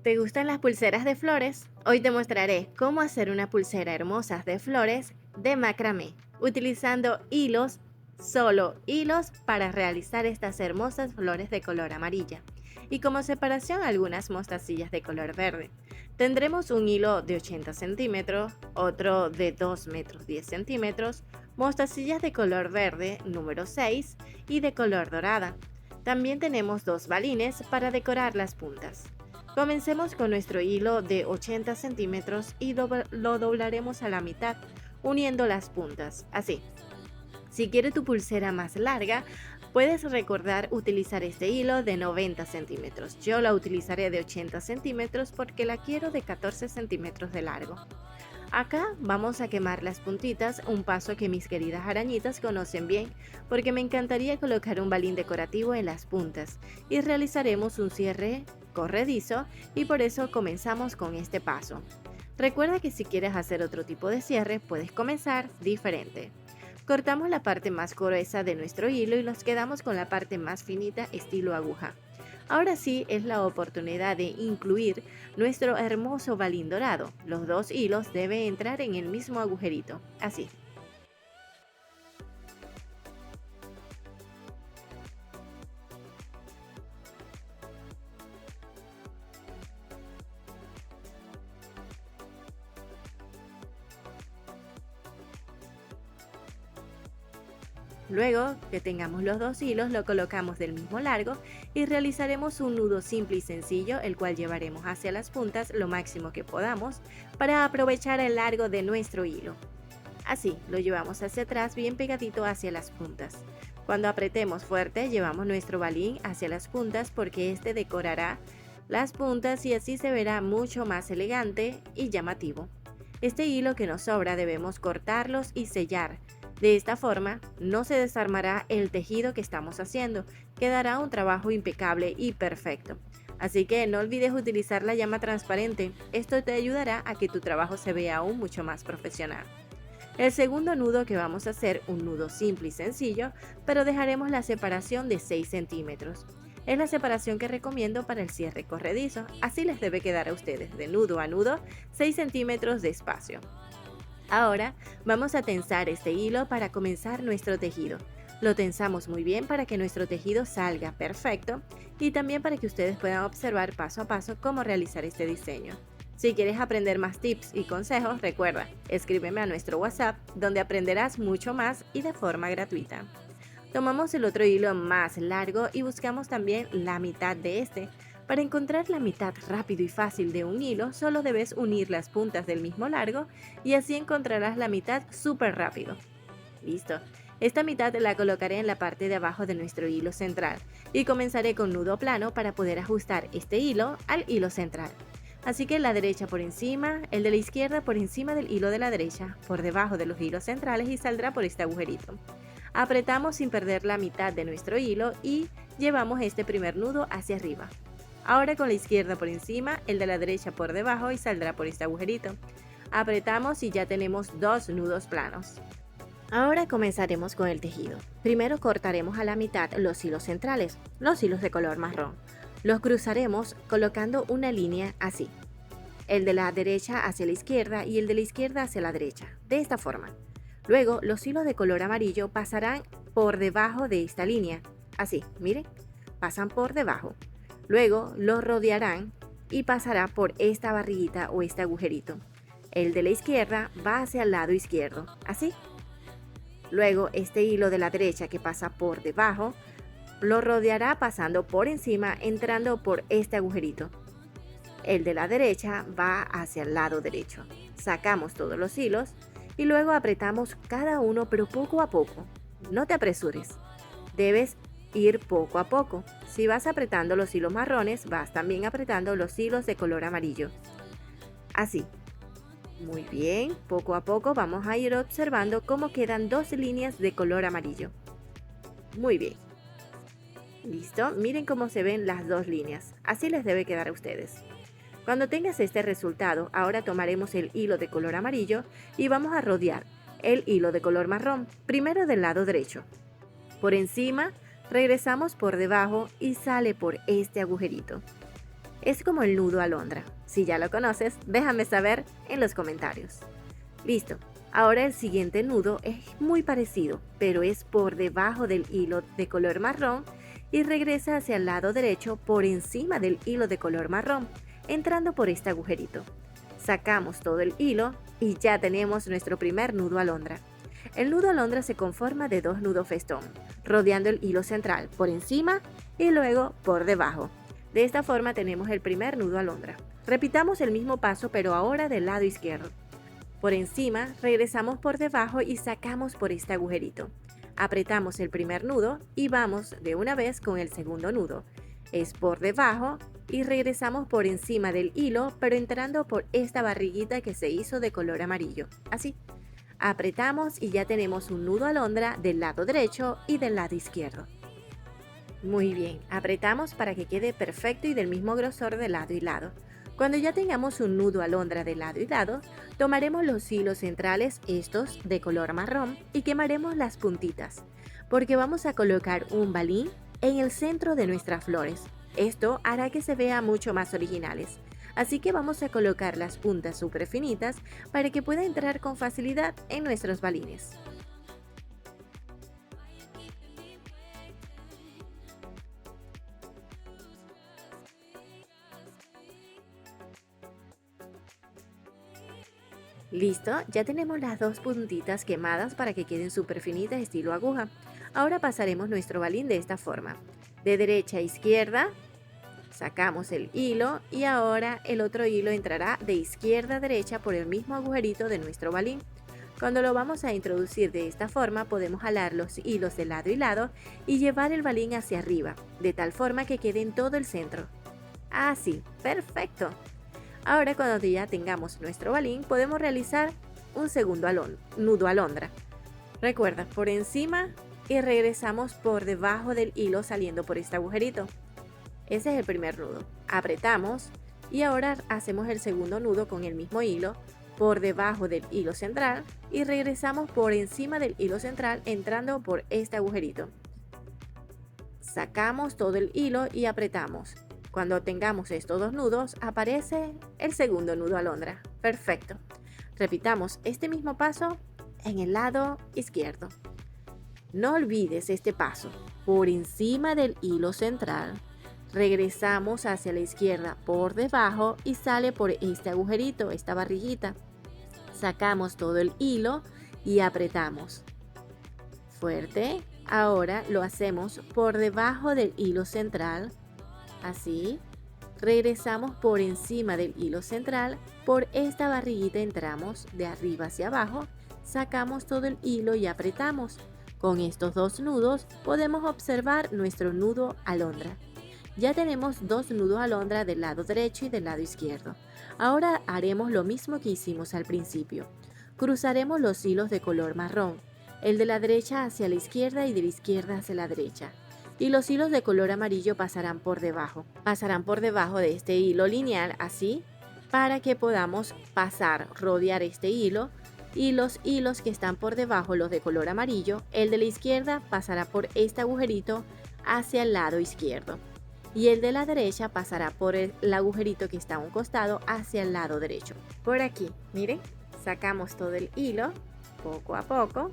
¿Te gustan las pulseras de flores? Hoy te mostraré cómo hacer una pulsera hermosa de flores de macramé, utilizando hilos, solo hilos para realizar estas hermosas flores de color amarilla. Y como separación algunas mostacillas de color verde. Tendremos un hilo de 80 centímetros, otro de 2 metros 10 centímetros, mostacillas de color verde número 6 y de color dorada. También tenemos dos balines para decorar las puntas. Comencemos con nuestro hilo de 80 centímetros y lo doblaremos a la mitad, uniendo las puntas, así. Si quieres tu pulsera más larga, puedes recordar utilizar este hilo de 90 centímetros. Yo la utilizaré de 80 centímetros porque la quiero de 14 centímetros de largo. Acá vamos a quemar las puntitas, un paso que mis queridas arañitas conocen bien, porque me encantaría colocar un balín decorativo en las puntas y realizaremos un cierre corredizo y por eso comenzamos con este paso. Recuerda que si quieres hacer otro tipo de cierre, puedes comenzar diferente. Cortamos la parte más gruesa de nuestro hilo y nos quedamos con la parte más finita estilo aguja. Ahora sí es la oportunidad de incluir nuestro hermoso balín dorado. Los dos hilos deben entrar en el mismo agujerito, así. Luego que tengamos los dos hilos, lo colocamos del mismo largo y realizaremos un nudo simple y sencillo, el cual llevaremos hacia las puntas lo máximo que podamos para aprovechar el largo de nuestro hilo. Así, lo llevamos hacia atrás bien pegadito hacia las puntas. Cuando apretemos fuerte, llevamos nuestro balín hacia las puntas porque este decorará las puntas y así se verá mucho más elegante y llamativo. Este hilo que nos sobra debemos cortarlos y sellar. De esta forma, no se desarmará el tejido que estamos haciendo, quedará un trabajo impecable y perfecto. Así que no olvides utilizar la llama transparente, esto te ayudará a que tu trabajo se vea aún mucho más profesional. El segundo nudo que vamos a hacer, un nudo simple y sencillo, pero dejaremos la separación de 6 centímetros. Es la separación que recomiendo para el cierre corredizo, así les debe quedar a ustedes de nudo a nudo 6 centímetros de espacio. Ahora vamos a tensar este hilo para comenzar nuestro tejido. Lo tensamos muy bien para que nuestro tejido salga perfecto y también para que ustedes puedan observar paso a paso cómo realizar este diseño. Si quieres aprender más tips y consejos, recuerda, escríbeme a nuestro WhatsApp donde aprenderás mucho más y de forma gratuita. Tomamos el otro hilo más largo y buscamos también la mitad de este. Para encontrar la mitad rápido y fácil de un hilo, solo debes unir las puntas del mismo largo y así encontrarás la mitad súper rápido. Listo. Esta mitad la colocaré en la parte de abajo de nuestro hilo central y comenzaré con nudo plano para poder ajustar este hilo al hilo central. Así que la derecha por encima, el de la izquierda por encima del hilo de la derecha, por debajo de los hilos centrales y saldrá por este agujerito. Apretamos sin perder la mitad de nuestro hilo y llevamos este primer nudo hacia arriba. Ahora con la izquierda por encima, el de la derecha por debajo y saldrá por este agujerito. Apretamos y ya tenemos dos nudos planos. Ahora comenzaremos con el tejido. Primero cortaremos a la mitad los hilos centrales, los hilos de color marrón. Los cruzaremos colocando una línea así. El de la derecha hacia la izquierda y el de la izquierda hacia la derecha, de esta forma. Luego los hilos de color amarillo pasarán por debajo de esta línea, así, miren, pasan por debajo. Luego los rodearán y pasará por esta barriguita o este agujerito. El de la izquierda va hacia el lado izquierdo, así. Luego este hilo de la derecha que pasa por debajo, lo rodeará pasando por encima, entrando por este agujerito. El de la derecha va hacia el lado derecho. Sacamos todos los hilos y luego apretamos cada uno, pero poco a poco. No te apresures. Debes ir poco a poco. Si vas apretando los hilos marrones, vas también apretando los hilos de color amarillo. Así. Muy bien, poco a poco vamos a ir observando cómo quedan dos líneas de color amarillo. Muy bien. Listo, miren cómo se ven las dos líneas. Así les debe quedar a ustedes. Cuando tengas este resultado, ahora tomaremos el hilo de color amarillo y vamos a rodear el hilo de color marrón, primero del lado derecho. Por encima, regresamos por debajo y sale por este agujerito. Es como el nudo alondra. Si ya lo conoces, déjame saber en los comentarios. Listo. Ahora el siguiente nudo es muy parecido, pero es por debajo del hilo de color marrón y regresa hacia el lado derecho por encima del hilo de color marrón, entrando por este agujerito. Sacamos todo el hilo y ya tenemos nuestro primer nudo alondra. El nudo alondra se conforma de dos nudos festón, rodeando el hilo central por encima y luego por debajo. De esta forma tenemos el primer nudo alondra. Repitamos el mismo paso pero ahora del lado izquierdo. Por encima, regresamos por debajo y sacamos por este agujerito. Apretamos el primer nudo y vamos de una vez con el segundo nudo. Es por debajo y regresamos por encima del hilo, pero entrando por esta barriguita que se hizo de color amarillo. Así. Apretamos y ya tenemos un nudo alondra del lado derecho y del lado izquierdo. Muy bien, apretamos para que quede perfecto y del mismo grosor de lado y lado. Cuando ya tengamos un nudo alondra de lado y lado, tomaremos los hilos centrales, estos de color marrón, y quemaremos las puntitas, porque vamos a colocar un balín en el centro de nuestras flores. Esto hará que se vea mucho más originales. Así que vamos a colocar las puntas súper finitas para que pueda entrar con facilidad en nuestros balines. Listo, ya tenemos las dos puntitas quemadas para que queden súper finitas estilo aguja. Ahora pasaremos nuestro balín de esta forma. De derecha a izquierda, sacamos el hilo y ahora el otro hilo entrará de izquierda a derecha por el mismo agujerito de nuestro balín. Cuando lo vamos a introducir de esta forma, podemos jalar los hilos de lado y lado y llevar el balín hacia arriba, de tal forma que quede en todo el centro. Así, perfecto. Ahora cuando ya tengamos nuestro balín, podemos realizar un segundo nudo alondra. Recuerda, por encima y regresamos por debajo del hilo saliendo por este agujerito. Ese es el primer nudo. Apretamos y ahora hacemos el segundo nudo con el mismo hilo por debajo del hilo central y regresamos por encima del hilo central entrando por este agujerito. Sacamos todo el hilo y apretamos. Cuando tengamos estos dos nudos, aparece el segundo nudo alondra. Perfecto. Repitamos este mismo paso en el lado izquierdo. No olvides este paso. Por encima del hilo central, regresamos hacia la izquierda por debajo y sale por este agujerito, esta barriguita. Sacamos todo el hilo y apretamos. Fuerte. Ahora lo hacemos por debajo del hilo central. Así, regresamos por encima del hilo central, por esta barriguita entramos de arriba hacia abajo, sacamos todo el hilo y apretamos. Con estos dos nudos podemos observar nuestro nudo alondra. Ya tenemos dos nudos alondra del lado derecho y del lado izquierdo. Ahora haremos lo mismo que hicimos al principio. Cruzaremos los hilos de color marrón, el de la derecha hacia la izquierda y de la izquierda hacia la derecha. Y los hilos de color amarillo pasarán por debajo de este hilo lineal así para que podamos rodear este hilo y los hilos que están por debajo, los de color amarillo, el de la izquierda pasará por este agujerito hacia el lado izquierdo y el de la derecha pasará por el agujerito que está a un costado hacia el lado derecho. Por aquí, miren, sacamos todo el hilo poco a poco.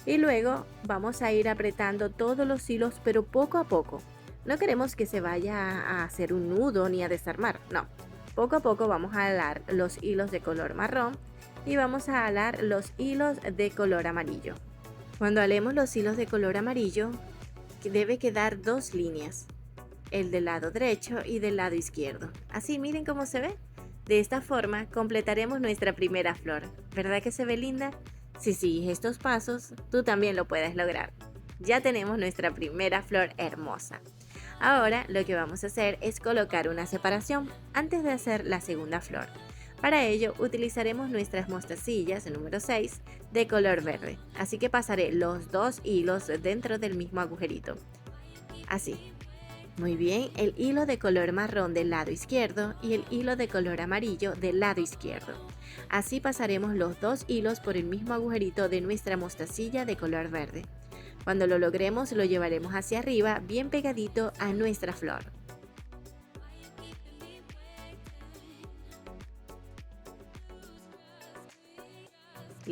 Y luego vamos a ir apretando todos los hilos, pero poco a poco. No queremos que se vaya a hacer un nudo ni a desarmar, no. Poco a poco vamos a jalar los hilos de color marrón y vamos a jalar los hilos de color amarillo. Cuando halemos los hilos de color amarillo, debe quedar dos líneas, el del lado derecho y del lado izquierdo. Así, miren cómo se ve. De esta forma completaremos nuestra primera flor. ¿Verdad que se ve linda? Si sigues estos pasos, tú también lo puedes lograr. Ya tenemos nuestra primera flor hermosa. Ahora lo que vamos a hacer es colocar una separación antes de hacer la segunda flor. Para ello utilizaremos nuestras mostacillas número 6 de color verde. Así que pasaré los dos hilos dentro del mismo agujerito. Así. Muy bien, el hilo de color marrón del lado izquierdo y el hilo de color amarillo del lado izquierdo. Así pasaremos los dos hilos por el mismo agujerito de nuestra mostacilla de color verde. Cuando lo logremos, lo llevaremos hacia arriba bien pegadito a nuestra flor.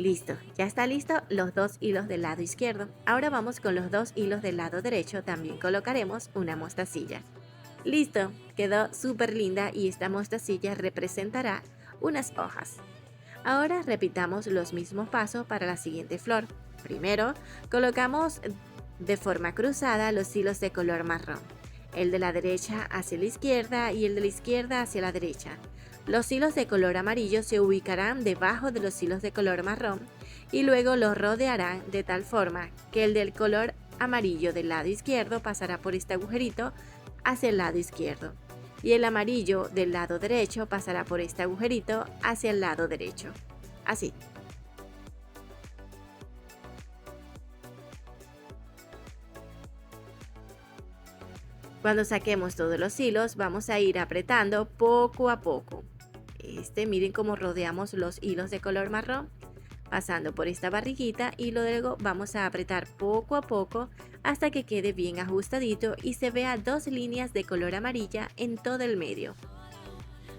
Listo, ya está listo los dos hilos del lado izquierdo. Ahora vamos con los dos hilos del lado derecho, también colocaremos una mostacilla. Listo, quedó súper linda y esta mostacilla representará unas hojas. Ahora repitamos los mismos pasos para la siguiente flor. Primero, colocamos de forma cruzada los hilos de color marrón, el de la derecha hacia la izquierda y el de la izquierda hacia la derecha. Los hilos de color amarillo se ubicarán debajo de los hilos de color marrón y luego los rodearán de tal forma que el del color amarillo del lado izquierdo pasará por este agujerito hacia el lado izquierdo y el amarillo del lado derecho pasará por este agujerito hacia el lado derecho. Así. Cuando saquemos todos los hilos, vamos a ir apretando poco a poco. Miren cómo rodeamos los hilos de color marrón, pasando por esta barriguita y luego vamos a apretar poco a poco hasta que quede bien ajustadito y se vea dos líneas de color amarilla en todo el medio.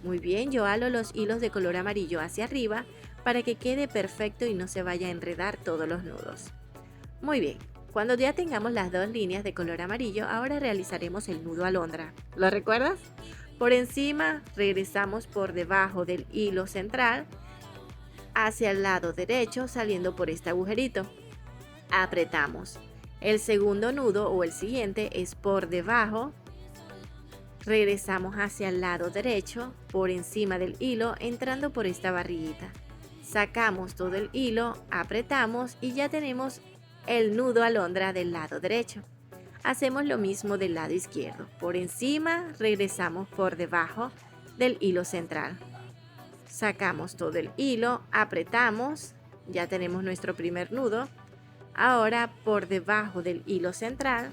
Muy bien, yo halo los hilos de color amarillo hacia arriba para que quede perfecto y no se vaya a enredar todos los nudos. Muy bien. Cuando ya tengamos las dos líneas de color amarillo, ahora realizaremos el nudo alondra. ¿Lo recuerdas? Por encima regresamos por debajo del hilo central hacia el lado derecho saliendo por este agujerito. Apretamos. El segundo nudo o el siguiente es por debajo. Regresamos hacia el lado derecho por encima del hilo entrando por esta barriguita. Sacamos todo el hilo, apretamos y ya tenemos el nudo alondra del lado derecho. Hacemos lo mismo del lado izquierdo. Por encima regresamos por debajo del hilo central. Sacamos todo el hilo, apretamos, ya tenemos nuestro primer nudo. Ahora por debajo del hilo central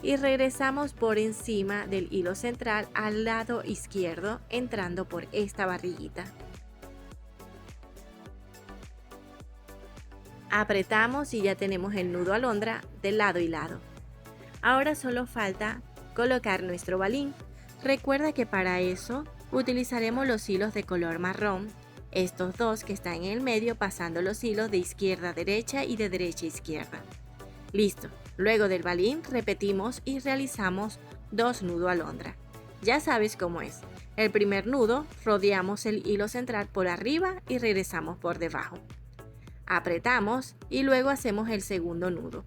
y regresamos por encima del hilo central al lado izquierdo entrando por esta barriguita. Apretamos y ya tenemos el nudo alondra de lado y lado. Ahora solo falta colocar nuestro balín. Recuerda que para eso utilizaremos los hilos de color marrón, estos dos que están en el medio pasando los hilos de izquierda a derecha y de derecha a izquierda. Listo. Luego del balín repetimos y realizamos dos nudos alondra. Ya sabes cómo es. El primer nudo rodeamos el hilo central por arriba y regresamos por debajo. Apretamos y luego hacemos el segundo nudo,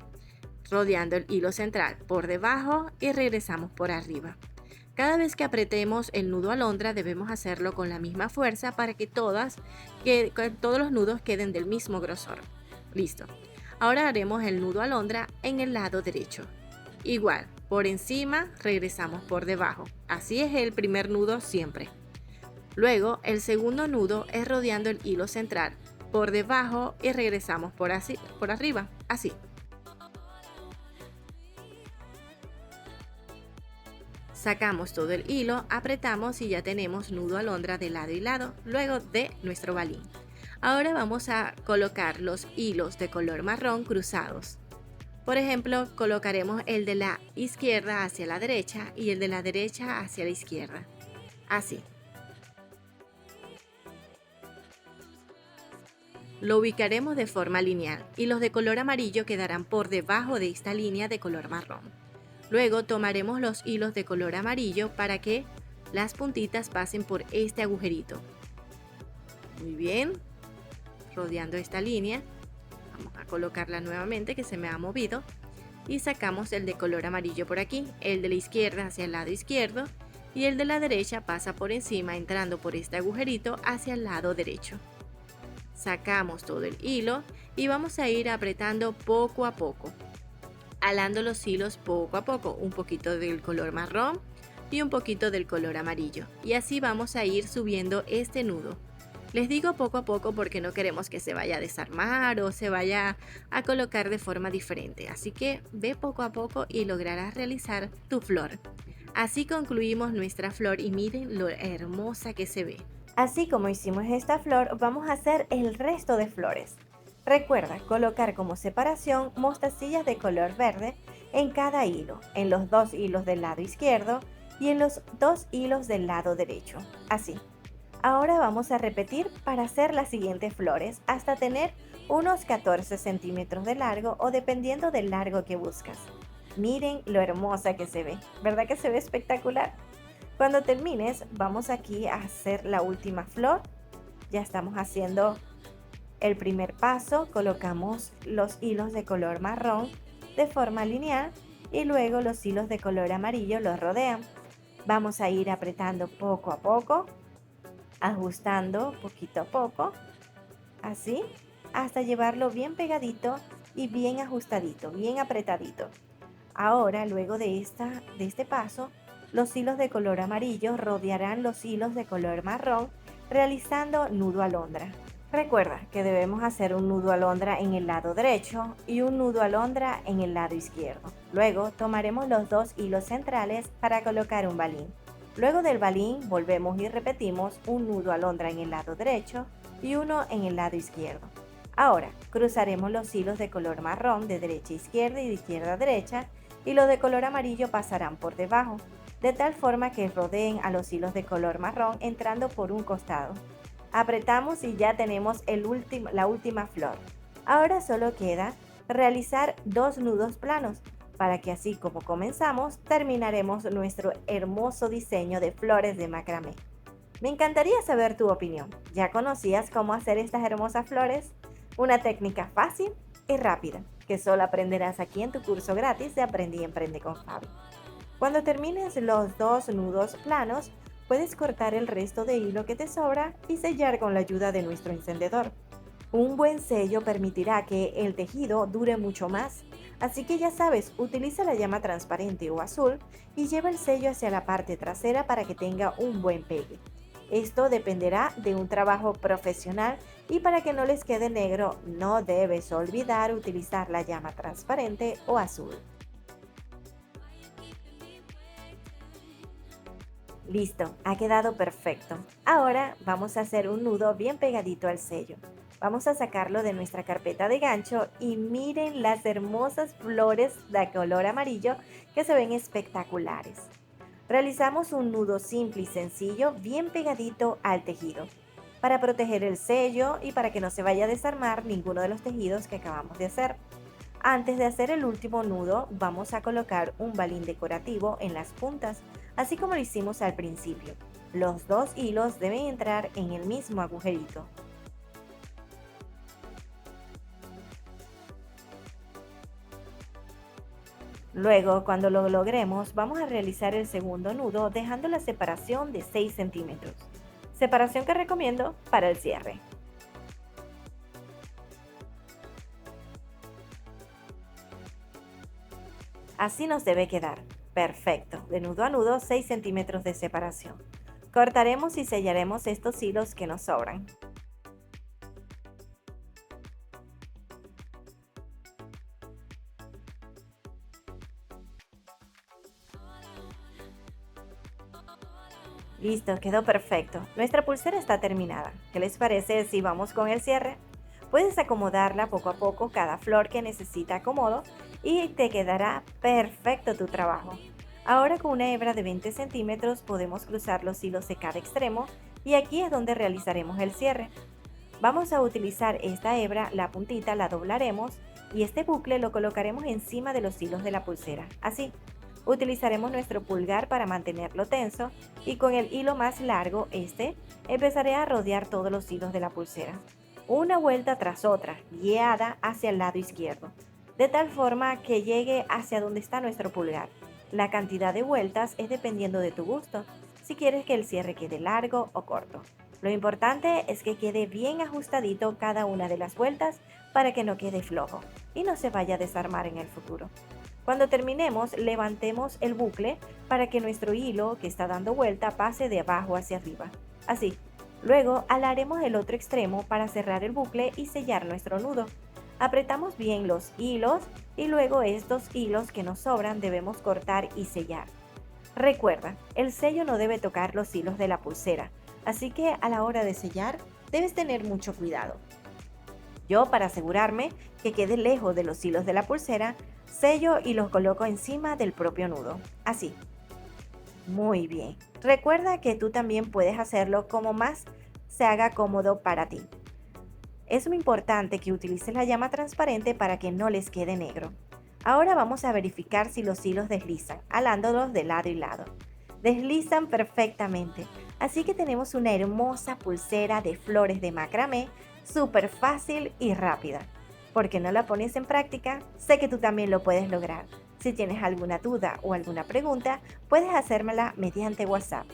rodeando el hilo central por debajo y regresamos por arriba. Cada vez que apretemos el nudo alondra debemos hacerlo con la misma fuerza para que todos los nudos queden del mismo grosor. Listo. Ahora haremos el nudo alondra en el lado derecho. Igual, por encima regresamos por debajo. Así es el primer nudo siempre. Luego el segundo nudo es rodeando el hilo central por debajo y regresamos por arriba, así. Sacamos todo el hilo, apretamos y ya tenemos nudo alondra de lado y lado, luego de nuestro balín. Ahora vamos a colocar los hilos de color marrón cruzados. Por ejemplo, colocaremos el de la izquierda hacia la derecha y el de la derecha hacia la izquierda, así. Lo ubicaremos de forma lineal y los de color amarillo quedarán por debajo de esta línea de color marrón. Luego tomaremos los hilos de color amarillo para que las puntitas pasen por este agujerito. Muy bien, rodeando esta línea, vamos a colocarla nuevamente que se me ha movido y sacamos el de color amarillo por aquí, el de la izquierda hacia el lado izquierdo y el de la derecha pasa por encima entrando por este agujerito hacia el lado derecho. Sacamos todo el hilo y vamos a ir apretando poco a poco, alando los hilos poco a poco, un poquito del color marrón y un poquito del color amarillo, y así vamos a ir subiendo este nudo. Les digo poco a poco porque no queremos que se vaya a desarmar o se vaya a colocar de forma diferente, así que ve poco a poco y lograrás realizar tu flor. Así concluimos nuestra flor y miren lo hermosa que se ve. Así como hicimos esta flor, vamos a hacer el resto de flores. Recuerda colocar como separación mostacillas de color verde en cada hilo, en los dos hilos del lado izquierdo y en los dos hilos del lado derecho, así. Ahora vamos a repetir para hacer las siguientes flores hasta tener unos 14 centímetros de largo o dependiendo del largo que buscas. Miren lo hermosa que se ve, ¿verdad que se ve espectacular? Cuando termines, vamos aquí a hacer la última flor. Ya estamos haciendo el primer paso, colocamos los hilos de color marrón de forma lineal y luego los hilos de color amarillo los rodean. Vamos a ir apretando poco a poco, ajustando poquito a poco, así, hasta llevarlo bien pegadito y bien ajustadito, bien apretadito. Ahora, luego de este paso, los hilos de color amarillo rodearán los hilos de color marrón, realizando nudo alondra. Recuerda que debemos hacer un nudo alondra en el lado derecho y un nudo alondra en el lado izquierdo. Luego tomaremos los dos hilos centrales para colocar un balín. Luego del balín volvemos y repetimos un nudo alondra en el lado derecho y uno en el lado izquierdo. Ahora cruzaremos los hilos de color marrón de derecha a izquierda y de izquierda a derecha y los de color amarillo pasarán por debajo, de tal forma que rodeen a los hilos de color marrón entrando por un costado. Apretamos y ya tenemos la última flor. Ahora solo queda realizar dos nudos planos, para que así como comenzamos, terminaremos nuestro hermoso diseño de flores de macramé. Me encantaría saber tu opinión. ¿Ya conocías cómo hacer estas hermosas flores? Una técnica fácil y rápida, que solo aprenderás aquí en tu curso gratis de Aprende y Emprende con Fabi. Cuando termines los dos nudos planos, puedes cortar el resto de hilo que te sobra y sellar con la ayuda de nuestro encendedor. Un buen sello permitirá que el tejido dure mucho más, así que ya sabes, utiliza la llama transparente o azul y lleva el sello hacia la parte trasera para que tenga un buen pegue. Esto dependerá de un trabajo profesional y para que no les quede negro, no debes olvidar utilizar la llama transparente o azul. Listo, ha quedado perfecto. Ahora vamos a hacer un nudo bien pegadito al sello. Vamos a sacarlo de nuestra carpeta de gancho y miren las hermosas flores de color amarillo que se ven espectaculares. Realizamos un nudo simple y sencillo bien pegadito al tejido para proteger el sello y para que no se vaya a desarmar ninguno de los tejidos que acabamos de hacer. Antes de hacer el último nudo, vamos a colocar un balín decorativo en las puntas, así como lo hicimos al principio. Los dos hilos deben entrar en el mismo agujerito. Luego, cuando lo logremos, vamos a realizar el segundo nudo dejando la separación de 6 centímetros. Separación que recomiendo para el cierre. Así nos debe quedar. Perfecto. De nudo a nudo, 6 centímetros de separación. Cortaremos y sellaremos estos hilos que nos sobran. Listo, quedó perfecto. Nuestra pulsera está terminada. ¿Qué les parece si vamos con el cierre? Puedes acomodarla poco a poco cada flor que necesita acomodo y te quedará perfecto tu trabajo. Ahora con una hebra de 20 centímetros podemos cruzar los hilos de cada extremo y aquí es donde realizaremos el cierre. Vamos a utilizar esta hebra, la puntita la doblaremos y este bucle lo colocaremos encima de los hilos de la pulsera, así. Utilizaremos nuestro pulgar para mantenerlo tenso y con el hilo más largo, empezaré a rodear todos los hilos de la pulsera. Una vuelta tras otra, guiada hacia el lado izquierdo, de tal forma que llegue hacia donde está nuestro pulgar. La cantidad de vueltas es dependiendo de tu gusto, si quieres que el cierre quede largo o corto. Lo importante es que quede bien ajustadito cada una de las vueltas para que no quede flojo y no se vaya a desarmar en el futuro. Cuando terminemos, levantemos el bucle para que nuestro hilo que está dando vuelta pase de abajo hacia arriba. Así. Luego, alaremos el otro extremo para cerrar el bucle y sellar nuestro nudo. Apretamos bien los hilos y luego estos hilos que nos sobran debemos cortar y sellar. Recuerda, el sello no debe tocar los hilos de la pulsera, así que a la hora de sellar debes tener mucho cuidado. Yo, para asegurarme que quede lejos de los hilos de la pulsera, sello y los coloco encima del propio nudo, así. Muy bien. Recuerda que tú también puedes hacerlo como más se haga cómodo para ti. Es muy importante que utilices la llama transparente para que no les quede negro. Ahora vamos a verificar si los hilos deslizan, alándolos de lado y lado. Deslizan perfectamente, así que tenemos una hermosa pulsera de flores de macramé, súper fácil y rápida. ¿Por qué no la pones en práctica? Sé que tú también lo puedes lograr. Si tienes alguna duda o alguna pregunta, puedes hacérmela mediante WhatsApp.